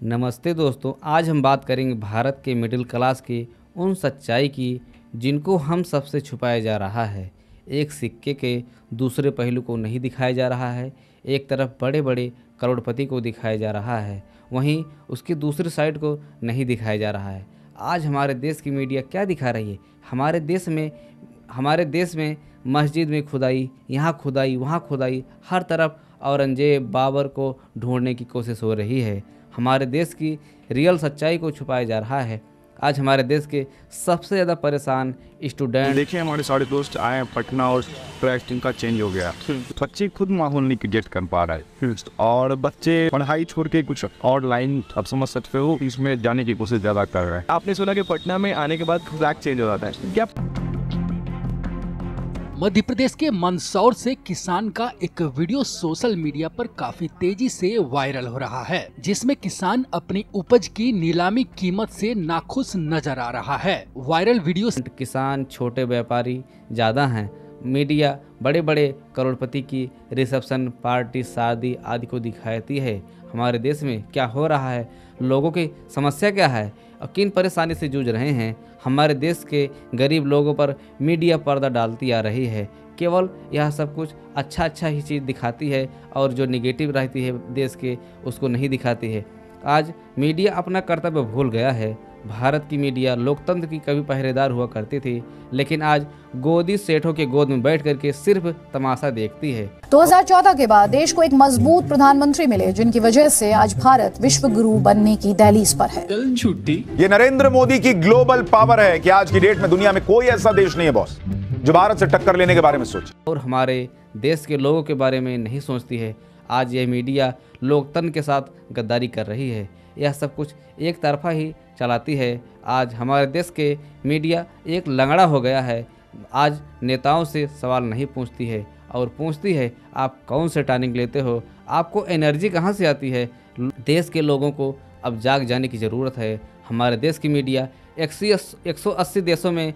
नमस्ते दोस्तों, आज हम बात करेंगे भारत के मिडिल क्लास की उन सच्चाई की जिनको हम सबसे छुपाया जा रहा है। एक सिक्के के दूसरे पहलू को नहीं दिखाया जा रहा है। एक तरफ बड़े बड़े करोड़पति को दिखाया जा रहा है, वहीं उसकी दूसरी साइड को नहीं दिखाया जा रहा है। आज हमारे देश की मीडिया क्या दिखा रही है? हमारे देश में मस्जिद में खुदाई, यहाँ खुदाई, वहाँ खुदाई, हर तरफ औरंगजेब बाबर को ढूंढने की कोशिश हो रही है। हमारे देश की रियल सच्चाई को छुपाया जा रहा है। आज हमारे देश के सबसे ज़्यादा परेशान स्टूडेंट देखिए, हमारे सारे दोस्त आए हैं पटना और ट्रैक्टिंग का चेंज हो गया। बच्चे खुद माहौल नहीं क्रिएट कर पा रहे हैं और बच्चे पढ़ाई छोड़ के कुछ और लाइन, आप समझ सकते हो, इसमें जाने की कोशिश ज़्यादा कर रहे हैं। आपने सुना कि पटना में आने के बाद ट्रैक चेंज हो जाता है क्या? मध्य प्रदेश के मंदसौर से किसान का एक वीडियो सोशल मीडिया पर काफी तेजी से वायरल हो रहा है, जिसमें किसान अपनी उपज की नीलामी कीमत से नाखुश नजर आ रहा है। वायरल वीडियो किसान, छोटे व्यापारी ज़्यादा हैं। मीडिया बड़े बड़े करोड़पति की रिसेप्शन पार्टी, शादी आदि को दिखाती है। हमारे देश में क्या हो रहा है, लोगों की समस्या क्या है और किन परेशानी से जूझ रहे हैं। हमारे देश के गरीब लोगों पर मीडिया पर्दा डालती आ रही है। केवल यह सब कुछ अच्छा ही चीज़ दिखाती है और जो निगेटिव रहती है देश के, उसको नहीं दिखाती है। आज मीडिया अपना कर्तव्य भूल गया है। भारत की मीडिया लोकतंत्र की कभी पहरेदार हुआ करती थी, लेकिन आज गोदी सेठों के गोद में बैठ करके सिर्फ तमाशा देखती है। 2014 के बाद देश को एक मजबूत प्रधानमंत्री मिले, जिनकी वजह से आज भारत विश्व गुरु बनने की दहलीज पर है। ये नरेंद्र मोदी की ग्लोबल पावर है कि आज की डेट में दुनिया में कोई ऐसा देश नहीं है बॉस जो भारत से टक्कर लेने के बारे में सोचे और हमारे देश के लोगों के बारे में नहीं सोचती है। आज यह मीडिया लोकतंत्र के साथ गद्दारी कर रही है। यह सब कुछ एक तरफा ही चलाती है। आज हमारे देश के मीडिया एक लंगड़ा हो गया है। आज नेताओं से सवाल नहीं पूछती है और पूछती है आप कौन से टॉनिक लेते हो, आपको एनर्जी कहाँ से आती है। देश के लोगों को अब जाग जाने की ज़रूरत है। हमारे देश की मीडिया 180 देशों में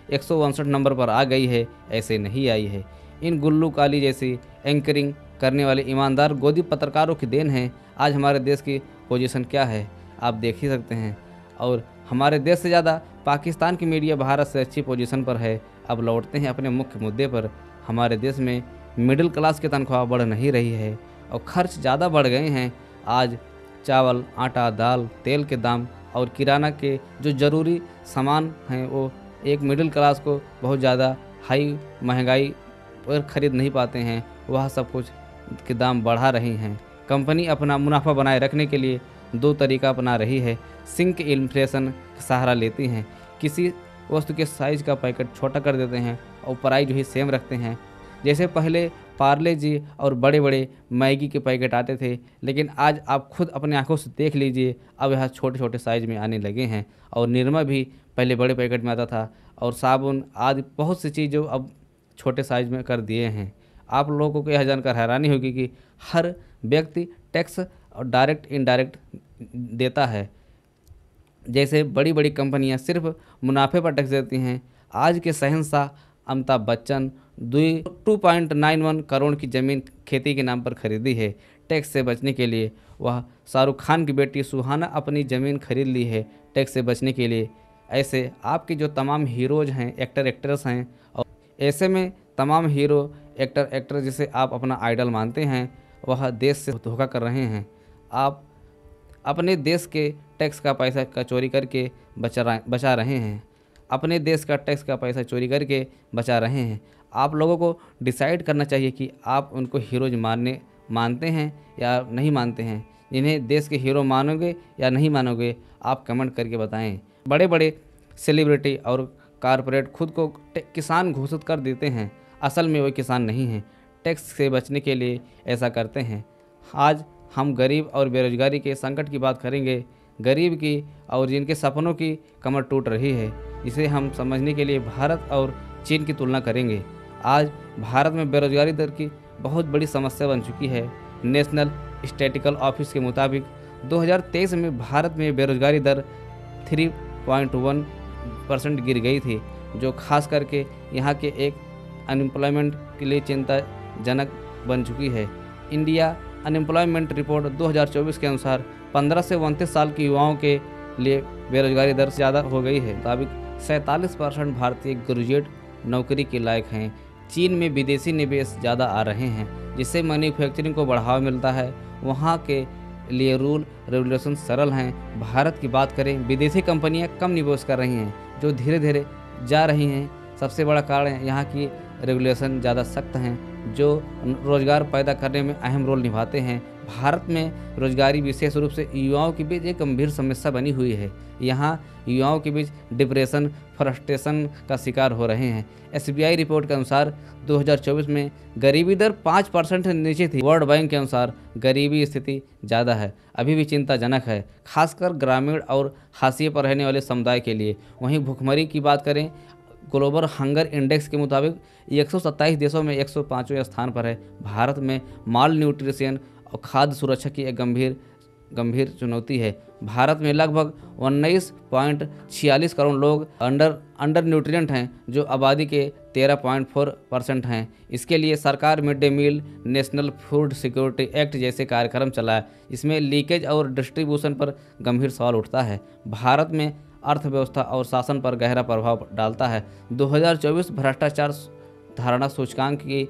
162 नंबर पर आ गई है, ऐसे नहीं आई है। इन गुल्लू काली जैसी एंकरिंग करने वाले ईमानदार गोदी पत्रकारों की देन है। आज हमारे देश की पोजीशन क्या है आप देख ही सकते हैं। और हमारे देश से ज़्यादा पाकिस्तान की मीडिया भारत से अच्छी पोजीशन पर है। अब लौटते हैं अपने मुख्य मुद्दे पर। हमारे देश में मिडिल क्लास की तनख्वाह बढ़ नहीं रही है और खर्च ज़्यादा बढ़ गए हैं। आज चावल, आटा, दाल, तेल के दाम और किराना के जो ज़रूरी सामान हैं वो एक मिडिल क्लास को बहुत ज़्यादा हाई महंगाई पर ख़रीद नहीं पाते हैं। वह सब कुछ के दाम बढ़ा रही हैं। कंपनी अपना मुनाफा बनाए रखने के लिए दो तरीका अपना रही है। सिंक इन्फ्लेशन का सहारा लेती हैं। किसी वस्तु के साइज़ का पैकेट छोटा कर देते हैं और प्राइस जो है सेम रखते हैं। जैसे पहले पार्ले जी और बड़े बड़े मैगी के पैकेट आते थे, लेकिन आज आप खुद अपने आंखों से देख लीजिए, अब यह छोटे छोटे साइज़ में आने लगे हैं। और निरमा भी पहले बड़े पैकेट में आता था और साबुन आदि बहुत सी चीज़ें अब छोटे साइज़ में कर दिए हैं। आप लोगों को यह जानकर हैरानी होगी कि हर व्यक्ति टैक्स और डायरेक्ट इनडायरेक्ट देता है। जैसे बड़ी बड़ी कंपनियां सिर्फ मुनाफे पर टैक्स देती हैं। आज के शहंशाह अमिताभ बच्चन 2.91 करोड़ की ज़मीन खेती के नाम पर खरीदी है। टैक्स से बचने के लिए वह शाहरुख खान की बेटी सुहाना अपनी ज़मीन खरीद ली है टैक्स से बचने के लिए। ऐसे आपके जो तमाम हीरोज़ हैं, एक्टर एक्ट्रेस हैं, और ऐसे में तमाम हीरो एक्टर एक्ट्रेस जिसे आप अपना आइडल मानते हैं, वह देश से धोखा कर रहे हैं। आप अपने देश के टैक्स का पैसा का चोरी करके बचा रहे हैं। अपने देश का टैक्स का पैसा चोरी करके बचा रहे हैं। आप लोगों को डिसाइड करना चाहिए कि आप उनको हीरोज मानते हैं या नहीं मानते हैं। इन्हें देश के हीरो मानोगे या नहीं मानोगे, आप कमेंट करके बताएं। बड़े बड़े सेलिब्रिटी और कारपोरेट खुद को किसान घोषित कर देते हैं, असल में वो किसान नहीं हैं। टैक्स से बचने के लिए ऐसा करते हैं। आज हम गरीब और बेरोजगारी के संकट की बात करेंगे, गरीब की और जिनके सपनों की कमर टूट रही है, जिसे हम समझने के लिए भारत और चीन की तुलना करेंगे। आज भारत में बेरोजगारी दर की बहुत बड़ी समस्या बन चुकी है। नेशनल स्टैटिस्टिकल ऑफिस के मुताबिक 2023 में भारत में बेरोजगारी दर 3.1% गिर गई थी, जो खास करके यहाँ के एक अनएम्प्लॉयमेंट के लिए चिंताजनक बन चुकी है। इंडिया अनएम्प्लॉयमेंट रिपोर्ट 2024 के अनुसार 15 से 29 साल के युवाओं के लिए बेरोजगारी दर ज़्यादा हो गई है। मुताबिक 47% भारतीय ग्रेजुएट नौकरी के लायक हैं। चीन में विदेशी निवेश ज़्यादा आ रहे हैं, जिससे मैन्युफैक्चरिंग को बढ़ावा मिलता है। वहाँ के लिए रूल रेगुलेशन सरल हैं। भारत की बात करें, विदेशी कंपनियां कम निवेश कर रही हैं, जो धीरे धीरे जा रही हैं। सबसे बड़ा कारण यहाँ की रेगुलेशन ज़्यादा सख्त हैं, जो रोज़गार पैदा करने में अहम रोल निभाते हैं। भारत में रोजगारी विशेष रूप से युवाओं के बीच एक गंभीर समस्या बनी हुई है। यहाँ युवाओं के बीच डिप्रेशन, फ्रस्ट्रेशन का शिकार हो रहे हैं। SBI रिपोर्ट के अनुसार 2024 में गरीबी दर 5% से नीचे थी। वर्ल्ड बैंक के अनुसार गरीबी स्थिति ज़्यादा है, अभी भी चिंताजनक है, खासकर ग्रामीण और हाशिए पर रहने वाले समुदाय के लिए। वहीं भुखमरी की बात करें, ग्लोबल हंगर इंडेक्स के मुताबिक 127 देशों में 105वें स्थान पर है। भारत में माल न्यूट्रिशन और खाद्य सुरक्षा की एक गंभीर चुनौती है। भारत में लगभग 19.46 करोड़ लोग अंडर न्यूट्रिएंट हैं, जो आबादी के 13.4% हैं। इसके लिए सरकार mid day meal, national food security act जैसे कार्यक्रम चलाया। इसमें लीकेज और डिस्ट्रीब्यूशन पर गंभीर सवाल उठता है। भारत में अर्थव्यवस्था और शासन पर गहरा प्रभाव डालता है। 2024 भ्रष्टाचार धारणा सूचकांक की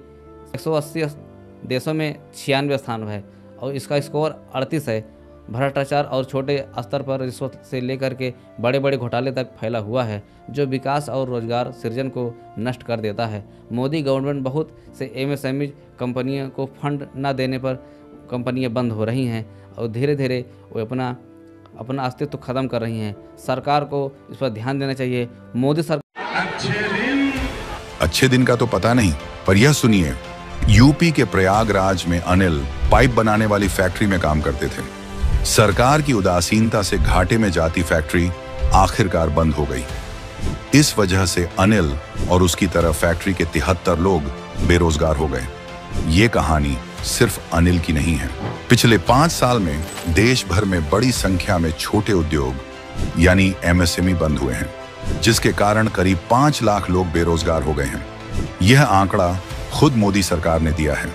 180 देशों में 96 स्थान है और इसका स्कोर 38 है। भ्रष्टाचार और छोटे स्तर पर रिश्वत से लेकर के बड़े बड़े घोटाले तक फैला हुआ है, जो विकास और रोजगार सृजन को नष्ट कर देता है। मोदी गवर्नमेंट बहुत से MSME कंपनियों को फंड न देने पर कंपनियां बंद हो रही हैं और धीरे धीरे वो अपना अस्तित्व खत्म कर रही हैं। सरकार को इस पर ध्यान देना चाहिए। मोदी सरकार अच्छे दिन का तो पता नहीं, पर यह सुनिए, यूपी के प्रयागराज में अनिल पाइप बनाने वाली फैक्ट्री में काम करते थे। सरकार की उदासीनता से घाटे में जाती फैक्ट्री आखिरकार बंद हो गई। इस वजह से अनिल और उसकी तरह फैक्ट्री के 73 लोग बेरोजगार हो गए। ये कहानी सिर्फ अनिल की नहीं है। पिछले 5 साल में देश भर में बड़ी संख्या में छोटे उद्योग यानी MSME बंद हुए हैं, जिसके कारण करीब 5 लाख लोग बेरोजगार हो गए हैं। यह आंकड़ा खुद मोदी सरकार ने दिया है।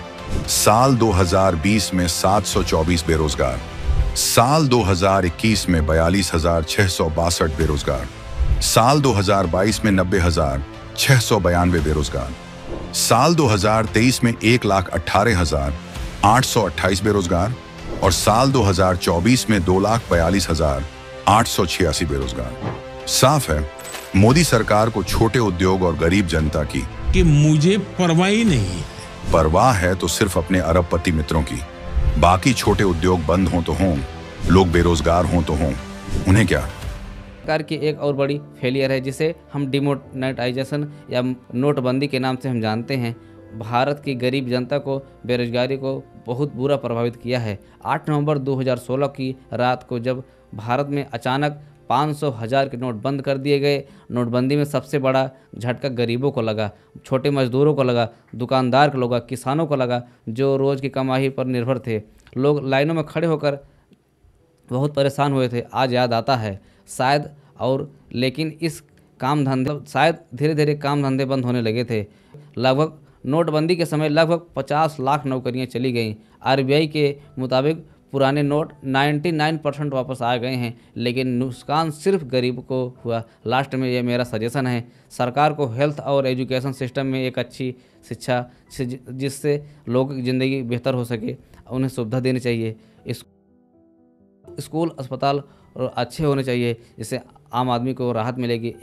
साल 2020 में 724 बेरोजगार, साल 2021 में 42,662 बेरोजगार, साल 2022 में 90,692 बेरोजगार, साल 2023 में 1,18,828 बेरोजगार और साल 2024 में 2,42,886 बेरोजगार। साफ है, मोदी सरकार को छोटे उद्योग और गरीब जनता की कि मुझे परवाह ही नहीं है। परवाह है तो सिर्फ अपने अरबपति मित्रों की। बाकी छोटे उद्योग बंद हों तो हों, लोग बेरोजगार हों तो हों, उन्हें क्या। सरकार की एक और बड़ी फेलियर है, जिसे हम डिमोनेटाइजेशन या नोटबंदी के नाम से हम जानते हैं। भारत की गरीब जनता को बेरोजगारी को बहुत बुरा प्रभावित किया है। 8 नवंबर 2016 की रात को जब भारत में अचानक 500,000 के नोट बंद कर दिए गए, नोटबंदी में सबसे बड़ा झटका गरीबों को लगा, छोटे मजदूरों को लगा, दुकानदार को लगा, किसानों को लगा, जो रोज़ की कमाई पर निर्भर थे। लोग लाइनों में खड़े होकर बहुत परेशान हुए थे। आज याद आता है शायद, और लेकिन इस काम धंधे शायद धीरे धीरे काम धंधे बंद होने लगे थे। लगभग नोटबंदी के समय लगभग 50 लाख नौकरियां चली गईं। RBI के मुताबिक पुराने नोट 99% वापस आ गए हैं, लेकिन नुकसान सिर्फ गरीब को हुआ। लास्ट में ये मेरा सजेशन है, सरकार को हेल्थ और एजुकेशन सिस्टम में एक अच्छी शिक्षा जिससे लोगों की ज़िंदगी बेहतर हो सके, उन्हें सुविधा देनी चाहिए। स्कूल अस्पताल अच्छे होने चाहिए, जिससे आम आदमी को राहत मिलेगी।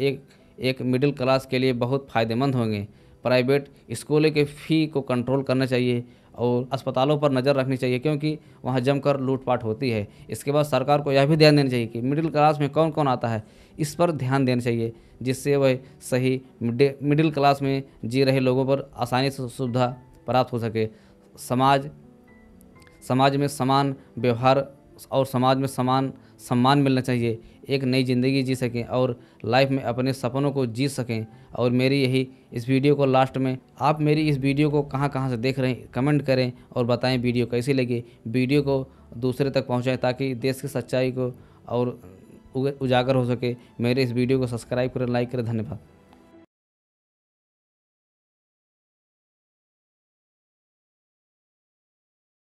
एक मिडिल क्लास के लिए बहुत फ़ायदेमंद होंगे। प्राइवेट स्कूलों के फ़ी को कंट्रोल करना चाहिए और अस्पतालों पर नज़र रखनी चाहिए, क्योंकि वहाँ जमकर लूटपाट होती है। इसके बाद सरकार को यह भी ध्यान देना चाहिए कि मिडिल क्लास में कौन कौन आता है, इस पर ध्यान देना चाहिए, जिससे वह सही मिडिल क्लास में जी रहे लोगों पर आसानी से सुविधा प्राप्त हो सके। समाज में समान व्यवहार और समाज में समान सम्मान मिलना चाहिए। एक नई ज़िंदगी जी सकें और लाइफ में अपने सपनों को जी सकें। और मेरी यही इस वीडियो को लास्ट में, आप मेरी इस वीडियो को कहाँ से देख रहे हैं कमेंट करें और बताएं वीडियो कैसी लगी। वीडियो को दूसरे तक पहुँचाएं ताकि देश की सच्चाई को और उजागर हो सके। मेरे इस वीडियो को सब्सक्राइब करें, लाइक करें। धन्यवाद।